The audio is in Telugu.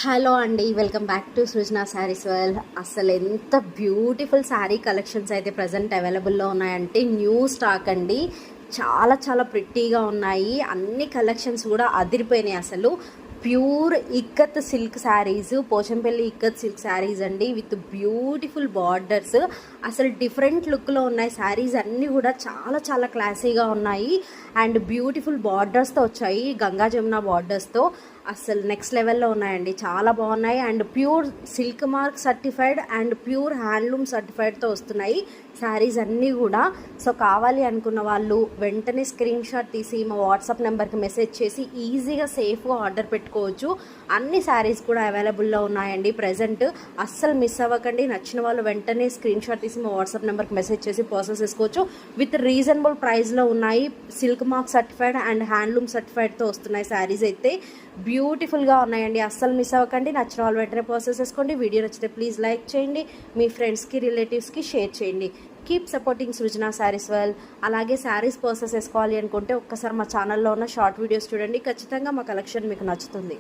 హలో అండి, welcome back to Srujana sarees world. అసలు ఎంత బ్యూటిఫుల్ శారీ కలెక్షన్స్ అయితే ప్రజెంట్ అవైలబుల్లో ఉన్నాయంటే న్యూ స్టాక్ అండి. చాలా చాలా ప్రిట్టీగా ఉన్నాయి. అన్ని కలెక్షన్స్ కూడా అదిరిపోయినాయి. అసలు pure ikat silk sarees, Pochampally ikat silk sarees అండి, విత్ బ్యూటిఫుల్ బార్డర్స్. అసలు డిఫరెంట్ లుక్లో ఉన్నాయి శారీస్ అన్నీ కూడా. చాలా చాలా క్లాసీగా ఉన్నాయి అండ్ బ్యూటిఫుల్ బార్డర్స్తో వచ్చాయి, గంగా జమున బార్డర్స్తో. అసలు నెక్స్ట్ లెవెల్లో ఉన్నాయండి, చాలా బాగున్నాయి. And pure silk mark certified and pure handloom సర్టిఫైడ్తో వస్తున్నాయి శారీస్ అన్నీ కూడా. సో కావాలి అనుకున్న వాళ్ళు వెంటనే స్క్రీన్ షాట్ తీసి మా వాట్సాప్ నెంబర్కి మెసేజ్ చేసి ఈజీగా సేఫ్గా ఆర్డర్ పెట్టుకోవచ్చు. అన్ని శారీస్ కూడా అవైలబుల్లో ఉన్నాయండి ప్రజెంట్. అస్సలు మిస్ అవ్వకండి. నచ్చిన వాళ్ళు వెంటనే స్క్రీన్ షాట్ తీసి మా వాట్సాప్ నెంబర్కి మెసేజ్ చేసి ప్రాసెస్ చేసుకోవచ్చు. విత్ రీజనబుల్ ప్రైస్లో ఉన్నాయి. Silk mark certified and handloom సర్టిఫైడ్తో వస్తున్నాయి శారీస్ అయితే. బ్యూటిఫుల్గా ఉన్నాయండి, అస్సలు మిస్ అవ్వకండి. నచ్చిన వాళ్ళు వెంటనే ప్రాసెస్ చేసుకోండి. వీడియో నచ్చితే ప్లీజ్ లైక్ చేయండి, మీ ఫ్రెండ్స్కి రిలేటివ్స్కి షేర్ చేయండి. కీప్ సపోర్టింగ్ సృజన శారీస్ వరల్డ్. అలాగే శారీస్ ప్రాసెస్ చేసుకోవాలి అనుకుంటే ఒక్కసారి మా ఛానల్లో ఉన్న షార్ట్ వీడియోస్ చూడండి. ఖచ్చితంగా మా కలెక్షన్ మీకు నచ్చుతుంది.